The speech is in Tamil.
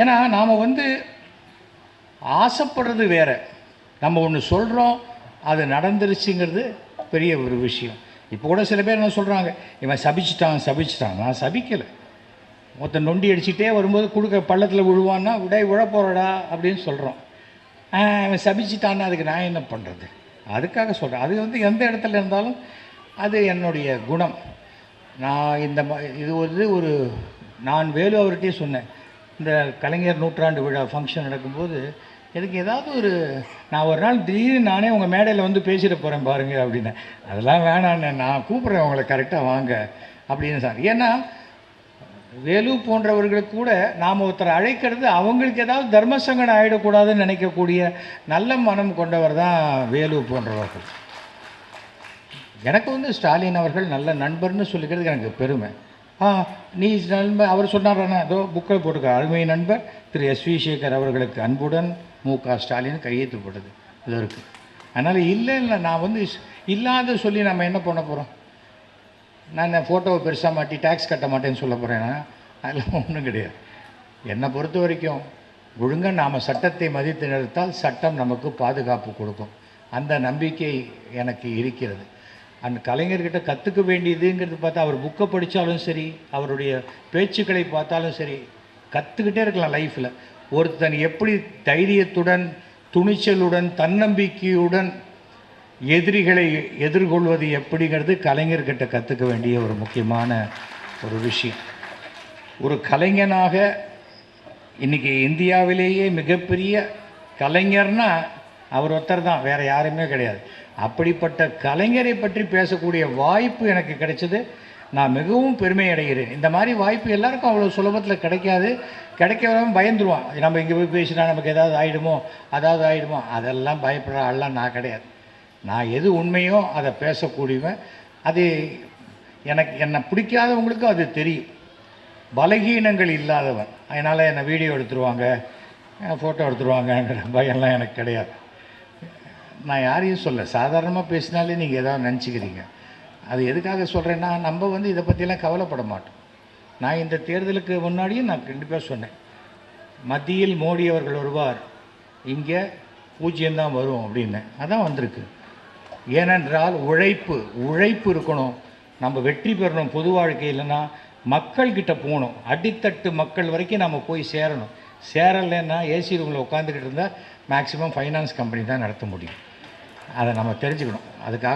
ஏன்னா நாம் ஆசைப்படுறது வேற, நம்ம ஒன்று சொல்கிறோம் அது நடந்துருச்சுங்கிறது பெரிய ஒரு விஷயம். இப்போ கூட சில பேர் என்ன சொல்கிறாங்க, இவன் சபிச்சிட்டான். நான் சபிக்கலை. ஒருத்தன் நொண்டி அடிச்சுட்டே வரும்போது கொடுக்க பள்ளத்தில் விழுவான்னா விழ போகிறடா அப்படின்னு சொல்கிறோம். இவன் சபிச்சிட்டான்னா அதுக்கு நான் என்ன பண்ணுறது? அதுக்காக சொல்கிறேன். அது எந்த இடத்துல இருந்தாலும் அது என்னுடைய குணம். நான் இது ஒரு நான் வேலு அவர்கிட்டே சொன்னேன், இந்த கலைஞர் நூற்றாண்டு விழா ஃபங்க்ஷன் நடக்கும்போது எனக்கு ஏதாவது நான் ஒரு நாள் திடீர்னு நானே உங்கள் மேடையில் பேசிட்டு போகிறேன் பாருங்கள் அப்படின்னு. அதெல்லாம் வேணான்னு, நான் கூப்பிட்றேன் உங்களை கரெக்டாக வாங்க அப்படின்னு சார். ஏன்னா வேலு போன்றவர்களுக்கு கூட நாம் ஒருத்தரை அழைக்கிறது அவங்களுக்கு ஏதாவது தர்மசங்கடம் ஆகிடக்கூடாதுன்னு நினைக்கக்கூடிய நல்ல மனம் கொண்டவர் தான் வேலு போன்றவர்கள். எனக்கு ஸ்டாலின் அவர்கள் நல்ல நண்பர்னு சொல்லிக்கிறது எனக்கு பெருமை. நீ நண்பர் அவர் சொன்னார்னா ஏதோ புக்கில் போட்டுக்க, அருமை நண்பர் திரு எஸ் வி சேகர் அவர்களுக்கு அன்புடன் மு.க. ஸ்டாலின் கையெழுத்து போட்டது இது இருக்குது. அதனால் இல்லை நான் இல்லாத சொல்லி நம்ம என்ன பண்ண போகிறோம்? நான் ஃபோட்டோவை பெருசாக மாட்டி டேக்ஸ் கட்ட மாட்டேன்னு சொல்ல போகிறேன்னா அதெல்லாம் ஒன்றும் கிடையாது. என்னை பொறுத்த வரைக்கும் ஒழுங்காக நாம் சட்டத்தை மதித்து நிறுத்தால் சட்டம் நமக்கு பாதுகாப்பு கொடுக்கும். அந்த நம்பிக்கை எனக்கு இருக்கிறது. அந்த கலைஞர்கிட்ட கற்றுக்க வேண்டியதுங்கிறது பார்த்தா, அவர் புக்கை படித்தாலும் சரி, அவருடைய பேச்சுக்களை பார்த்தாலும் சரி, கற்றுக்கிட்டே இருக்கலாம் லைஃப்பில். ஒருத்தன் எப்படி தைரியத்துடன், துணிச்சலுடன், தன்னம்பிக்கையுடன் எதிரிகளை எதிர்கொள்வது எப்படிங்கிறது கலைஞர்கிட்ட கற்றுக்க வேண்டிய ஒரு முக்கியமான ஒரு விஷயம். ஒரு கலைஞனாக இன்றைக்கி இந்தியாவிலேயே மிகப்பெரிய கலைஞர்னால் அவர் ஒருத்தர் தான், வேறு யாருமே கிடையாது. அப்படிப்பட்ட கலைஞரை பற்றி பேசக்கூடிய வாய்ப்பு எனக்கு கிடைச்சது. நான் மிகவும் பெருமை அடைகிறேன். இந்த மாதிரி வாய்ப்பு எல்லாருக்கும் அவ்வளோ சுலபத்தில் கிடைக்காது. கிடைக்காம பயந்துருவான், நம்ம இங்கே போய் பேசினா நமக்கு ஏதாவது ஆகிடுமோ. அதெல்லாம் பயப்படுற ஆள்லாம் நான் கிடையாது. நான் எது உண்மையோ அதை பேசக்கூடியவன். அது என்னை பிடிக்காதவங்களுக்கும் அது தெரியும். பலகீனங்கள் இல்லாதவன். அதனால் என்னை வீடியோ எடுத்துருவாங்க, ஃபோட்டோ எடுத்துருவாங்கங்கிற பயம்லாம் எனக்கு கிடையாது. நான் யாரையும் சாதாரணமாக பேசினாலே நீங்கள் ஏதாவது நினச்சிக்கிறீங்க. அது எதுக்காக சொல்கிறேன்னா, நம்ம இதை பற்றியெல்லாம் கவலைப்பட மாட்டோம். நான் இந்த தேர்தலுக்கு முன்னாடியும் நான் கண்டிப்பாக சொன்னேன், மத்தியில் மோடி அவர்கள் வருவார், இங்கே 0 தான் வரும் அப்படின்னு. அதான் வந்திருக்கு. ஏனென்றால் உழைப்பு இருக்கணும். நம்ம வெற்றி பெறணும் பொது வாழ்க்கையில்னா மக்கள்கிட்ட போகணும். அடித்தட்டு மக்கள் வரைக்கும் நம்ம போய் சேரணும். சேரலைன்னா ஏசி ரூமில் உட்காந்துக்கிட்டு இருந்தால் மேக்ஸிமம் ஃபைனான்ஸ் கம்பெனி தான் நடத்த முடியும். அதை நம்ம தெரிஞ்சுக்கணும். அதுக்காக